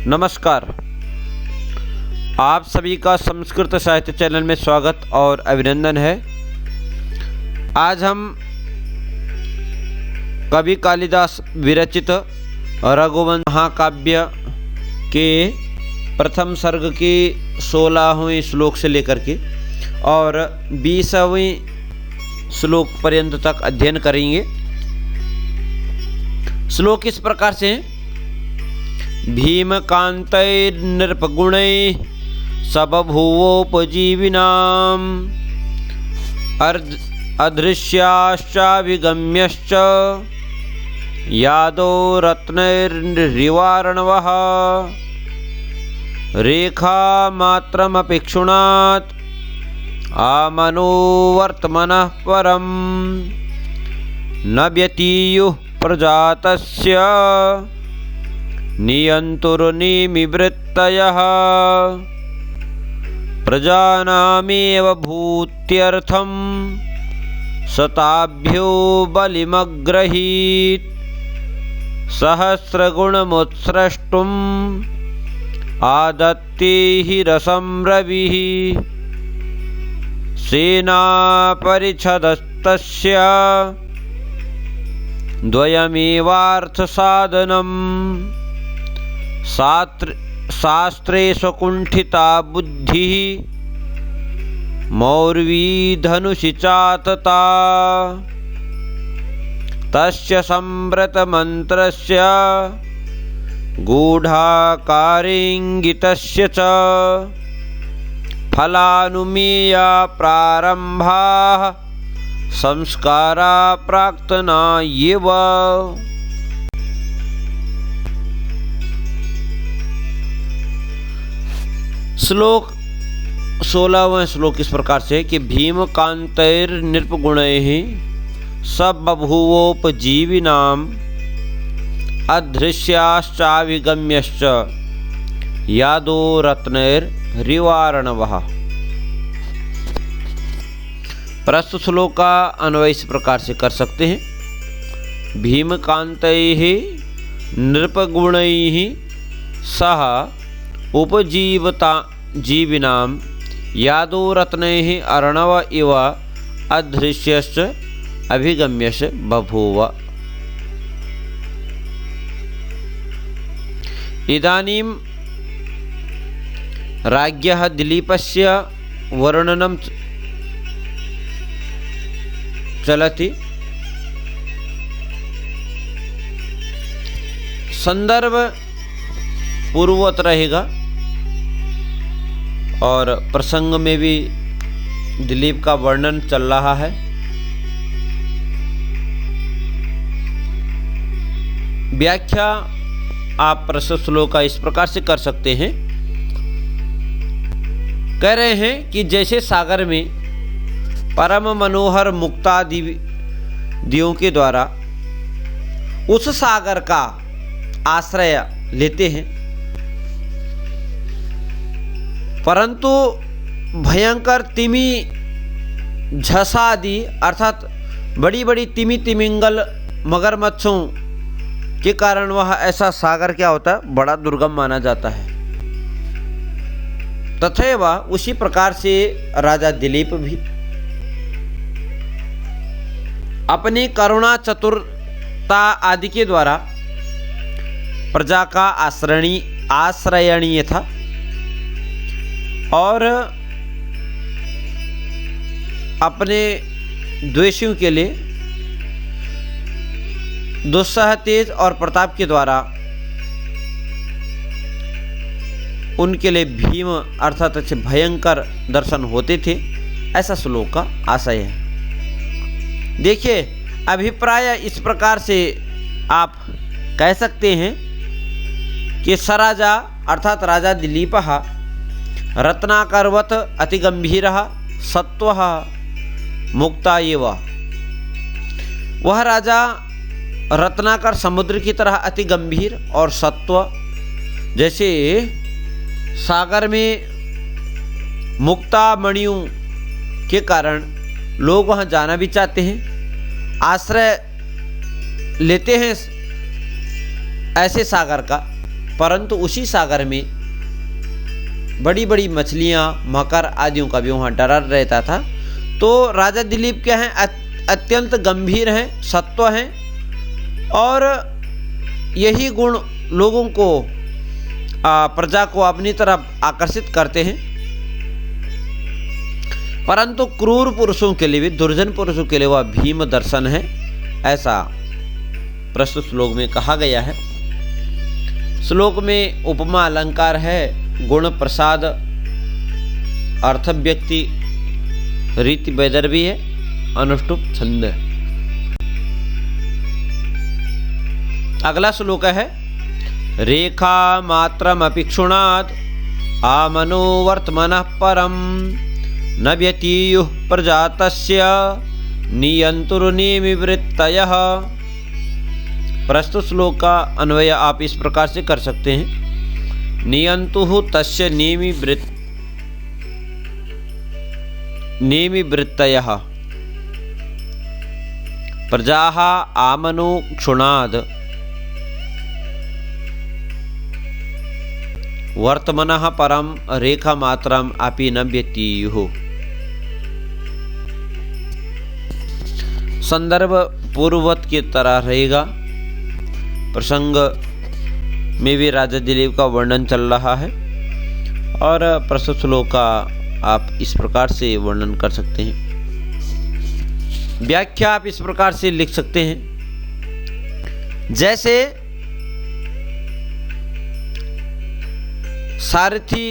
नमस्कार। आप सभी का संस्कृत साहित्य चैनल में स्वागत और अभिनंदन है। आज हम कवि कालिदास विरचित रघुवंश महाकाव्य के प्रथम सर्ग के 16वें श्लोक से लेकर के और 20वें श्लोक पर्यंत तक अध्ययन करेंगे। श्लोक इस प्रकार से हैं। भीमकान्तैर्नृपगुणैः सबभूवोपजीविनाम् अदृश्याश्चाभिगम्यश्च यादो रत्नैर्निवारणवः रेखामात्रमपेक्षुणात् आमनोवर्त्मनः परम् न व्यतीयुः प्रजातस्य नियन्तुर्निमिवृत्तयः प्रजानामेव भूत्यर्थं शताभ्यो बलिमग्रहीत् सहस्रगुणमुत्स्रष्टुम् आदत्ते हि रसं रविः सेनापरिषदस्तस्य द्वयमेवार्थसाधनम् शास्त्रे स्वकुण्ठिता बुद्धिः मौर्वी धनुषि चातता तस्य संव्रतमन्त्रस्य गूढाकारेङ्गितस्य च फलानुमेया प्रारम्भाः संस्कारा प्राक्तना एव। श्लोक 16वां श्लोक इस प्रकार से कि भीमकान्तैर्नृपगुणैः सबभूवोपजीविनाम् अदृश्याश्चाभिगम्यश्च यादो रत्नैर्निवारणवः। प्रस्तुत श्लोक का अन्वय इस प्रकार से कर सकते हैं। भीमकान्तैः नृपगुणैः सह उपजीविनां यादो रत्नैः अर्णव इव अदृश्यश्च अभिगम्यश्च बभूव। इदानीं राज्ञः दिलीपस्य वर्णनं चलति। संदर्भ पूर्ववत रहेगा और प्रसंग में भी दिलीप का वर्णन चल रहा है। व्याख्या आप प्रस्तुत श्लोक का इस प्रकार से कर सकते हैं। कह रहे हैं कि जैसे सागर में परम मनोहर मुक्तादियों के द्वारा उस सागर का आश्रय लेते हैं, परंतु भयंकर तिमी झसादि अर्थात बड़ी बड़ी तिमी तिमिंगल मगरमच्छों के कारण वह ऐसा सागर क्या होता है, बड़ा दुर्गम माना जाता है। तथैव उसी प्रकार से राजा दिलीप भी अपनी करुणा चतुरता आदि के द्वारा प्रजा का आश्रयणीय था और अपने द्वेषियों के लिए दुस्सह तेज और प्रताप के द्वारा उनके लिए भीम अर्थात अच्छे भयंकर दर्शन होते थे। ऐसा श्लोक का आशय है। देखिए, अभिप्राय इस प्रकार से आप कह सकते हैं कि सराजा अर्थात राजा दिलीपः रत्नाकरवत् अतिगंभीरः सत्वः मुक्ता एव। वह राजा रत्नाकर समुद्र की तरह अति गंभीर और सत्व, जैसे सागर में मुक्ता मणियों के कारण लोग वहाँ जाना भी चाहते हैं, आश्रय लेते हैं ऐसे सागर का, परंतु उसी सागर में बड़ी बड़ी मछलियाँ, मकर आदियों का भी वहाँ डर रहता था। तो राजा दिलीप क्या हैं, अत्यंत गंभीर हैं, सत्व हैं, और यही गुण लोगों को, प्रजा को अपनी तरफ आकर्षित करते हैं। परंतु क्रूर पुरुषों के लिए भी, दुर्जन पुरुषों के लिए वह भीम दर्शन है, ऐसा प्रस्तुत श्लोक में कहा गया है। श्लोक में उपमा अलंकार है, गुण प्रसाद, अर्थ व्यक्ति, रीति वैदर्भी है, अनुष्टुप छंद है। अगला श्लोक है, रेखा मात्रमपि क्षुणात् आमनो वर्तमनः परम न व्यतीयुः प्रजातस्य नियंतुर्निमिवृत्तयः। प्रस्तुत श्लोक का अन्वय आप इस प्रकार से कर सकते हैं, नियंतुः तस्य निमिवृत्तयः प्रजाः आमनो क्षुणाद् वर्तमनः परम रेखा मात्रम अपि न व्यतीयुः। संदर्भ पूर्ववत की तरह रहेगा। प्रसंग में भी राजा दिलीप का वर्णन चल रहा है, और प्रस्तुत श्लोक का आप इस प्रकार से वर्णन कर सकते हैं। व्याख्या आप इस प्रकार से लिख सकते हैं, जैसे सारथी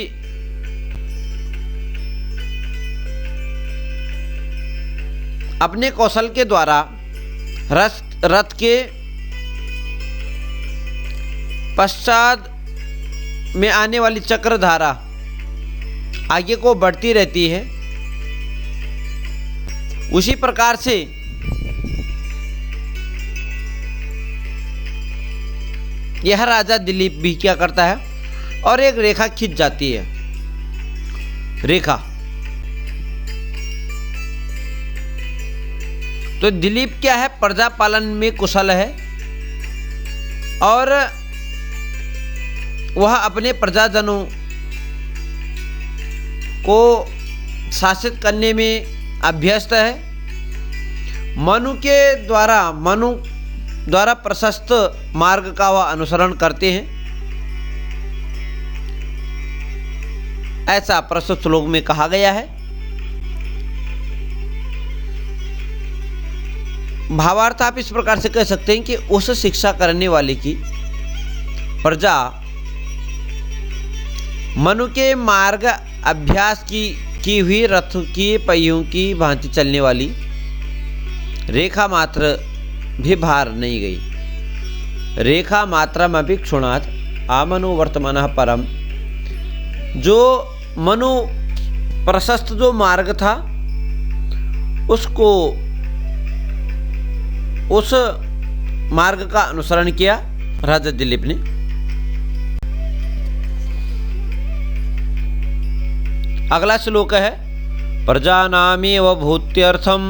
अपने कौशल के द्वारा रथ के पश्चात में आने वाली चक्रधारा आगे को बढ़ती रहती है, उसी प्रकार से यह राजा दिलीप भी क्या करता है, और एक रेखा खिंच जाती है। रेखा तो दिलीप क्या है, प्रजा पालन में कुशल है, और वह अपने प्रजाजनों को शासित करने में अभ्यस्त है। मनु द्वारा प्रशस्त मार्ग का वह अनुसरण करते हैं, ऐसा प्रस्तुत श्लोक में कहा गया है। भावार्थ आप इस प्रकार से कह सकते हैं कि उस शिक्षा करने वाले की प्रजा मनु के मार्ग अभ्यास की हुई रथ की पहियों की भांति चलने वाली रेखा मात्र भी भार नहीं गई। रेखा मात्रम अभी क्षुणात् आमनु वर्तमानः परम, जो मनु प्रशस्त जो मार्ग था उसको, उस मार्ग का अनुसरण किया राजा दिलीप ने। अगला श्लोक है, प्रजानामेव भूत्यर्थम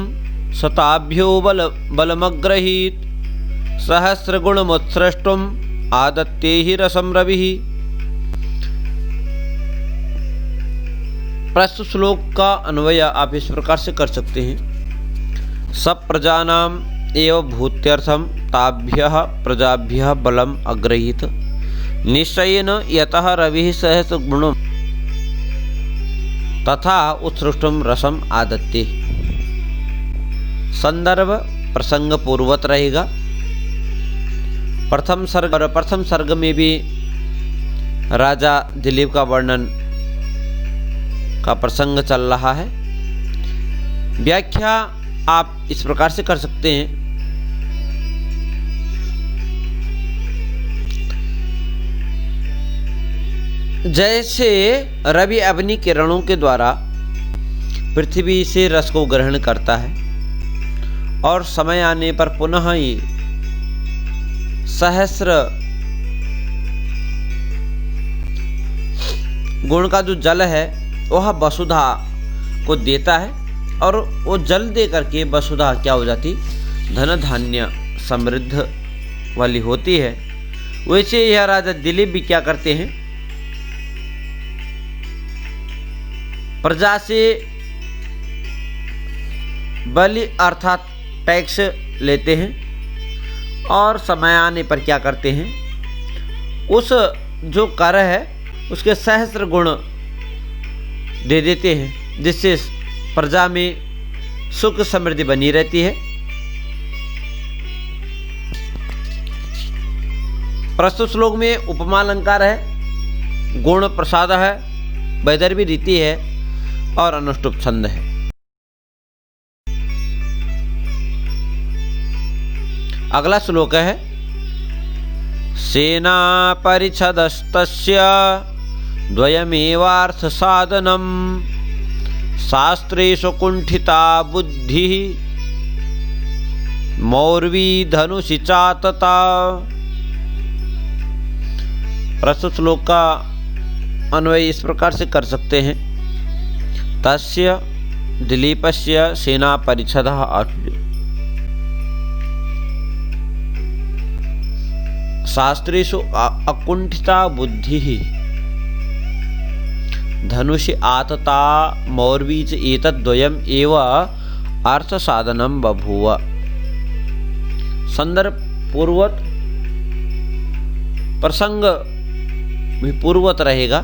शताभ्यो बलमग्रहीत सहस्रगुणमुत्सृष्टुम आदत्ते हि रसं रविः। प्रस्तुत श्लोक का अन्वय आप इस प्रकार से कर सकते हैं, सब प्रजानाम एव भूत्यर्थम ताभ्यः प्रजाभ्यः बलम अग्रहीत निश्चयेन यतः रविः सहस्रगुणम् तथा उत्सृष्टुम रसम आदत्ते। संदर्भ प्रसंग पूर्वत रहेगा। प्रथम सर्ग में भी राजा दिलीप का वर्णन का प्रसंग चल रहा है। व्याख्या आप इस प्रकार से कर सकते हैं, जैसे रवि अपनी किरणों के द्वारा पृथ्वी से रस को ग्रहण करता है और समय आने पर पुनः ही सहस्र गुण का जो जल है वह वसुधा को देता है, और वो जल दे करके वसुधा क्या हो जाती, धन धान्य समृद्ध वाली होती है। वैसे यह राजा दिलीप भी क्या करते हैं, प्रजा से बलि अर्थात टैक्स लेते हैं और समय आने पर क्या करते हैं, उस जो कर है उसके सहस्त्र गुण दे देते हैं, जिससे प्रजा में सुख समृद्धि बनी रहती है। प्रस्तुत श्लोक में उपमा अलंकार है, गुण प्रसाद है, वैदर्भी रीति है और अनुष्टुप छंद है। अगला श्लोक है, सेना परिच्छदस्तस्य द्वयमेवार्थ साधनम शास्त्रेषु कुंठिता बुद्धि मौर्वी धनुषि चातता। प्रस्तुत श्लोक का अन्वय इस प्रकार से कर सकते हैं, तस्य दिलीपस्य सेना परिच्छदः शास्त्रेषु अकुंठिता बुद्धि धनुषि आतता मौर्वी च एतद्द्वयम् एव अर्थ साधनम बभूव। संदर्भ पूर्वत प्रसंग भी पूर्वत रहेगा।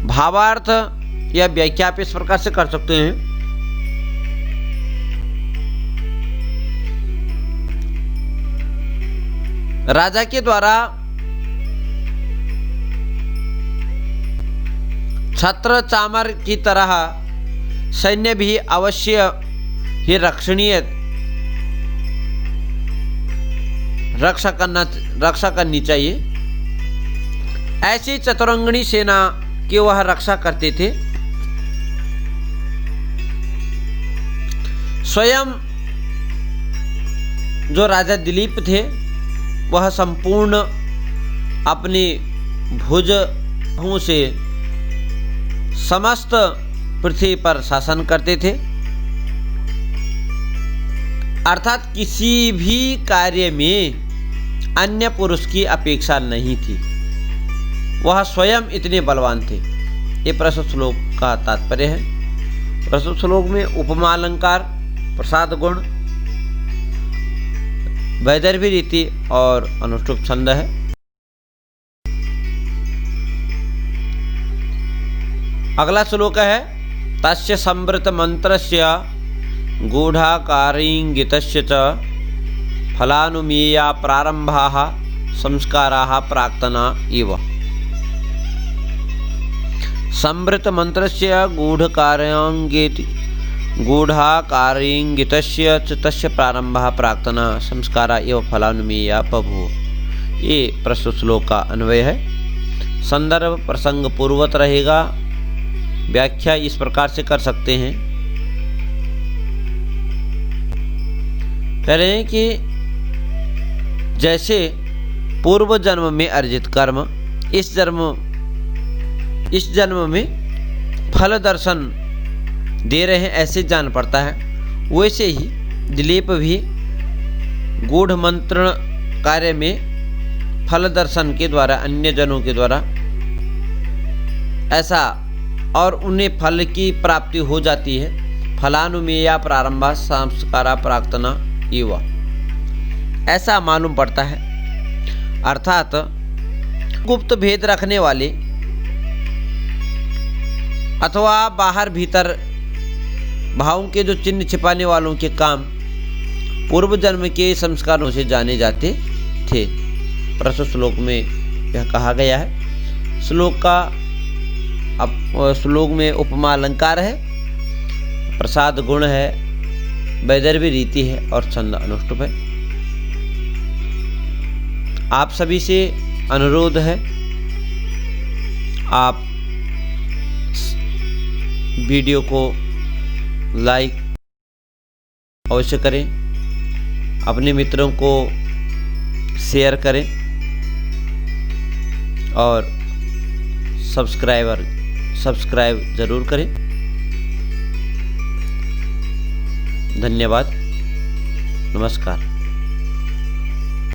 भावार्थ या व्याख्या आप इस प्रकार से कर सकते हैं, राजा के द्वारा छत्र चामर की तरह सैन्य भी अवश्य ही रक्षणीय रक्षा करनी चाहिए। ऐसी चतुरंगणी सेना की वह रक्षा करते थे। स्वयं जो राजा दिलीप थे वह संपूर्ण अपनी भुजों से समस्त पृथ्वी पर शासन करते थे, अर्थात किसी भी कार्य में अन्य पुरुष की अपेक्षा नहीं थी, वह स्वयं इतने बलवान थे। ये प्रस्तुत श्लोक का तात्पर्य है। प्रस्तुत श्लोक में उपमा अलंकार, प्रसाद गुण, वैदर्भी रीति और अनुष्टुप छंद है। अगला श्लोक है, तस्य संवृत मंत्रस्य गूढ़ाकारिंगितस्य च फलानुमेया प्रारंभाः संस्काराः प्राक्तना इव। संवृत मंत्रस्य गूढ़ाकारिंगितस्य च तस्य प्रारंभः प्राक्तना संस्कारा एवं फलानुमेया बभूव। ये प्रस्तुत श्लोक का अन्वय है। संदर्भ प्रसंग पूर्वत रहेगा। व्याख्या इस प्रकार से कर सकते हैं, कह रहे हैं कि जैसे पूर्व जन्म में अर्जित कर्म इस जन्म में फल दर्शन दे रहे हैं ऐसे जान पड़ता है, वैसे ही दिलीप भी गूढ़ मंत्रण कार्य में फल दर्शन के द्वारा अन्य जनों के द्वारा ऐसा और उन्हें फल की प्राप्ति हो जाती है। फलानुमेया प्रारंभा संस्कारा प्राक्तना इव, ऐसा मालूम पड़ता है। अर्थात गुप्त भेद रखने वाले अथवा बाहर भीतर भावों के जो चिन्ह छिपाने वालों के काम पूर्व जन्म के संस्कारों से जाने जाते थे। प्रस्तुत श्लोक में यह कहा गया है। श्लोक में उपमा अलंकार है, प्रसाद गुण है, वैदर्भी रीति है और छंद अनुष्टुप है। आप सभी से अनुरोध है, आप वीडियो को लाइक अवश्य करें, अपने मित्रों को शेयर करें और सब्सक्राइब जरूर करें। धन्यवाद, नमस्कार।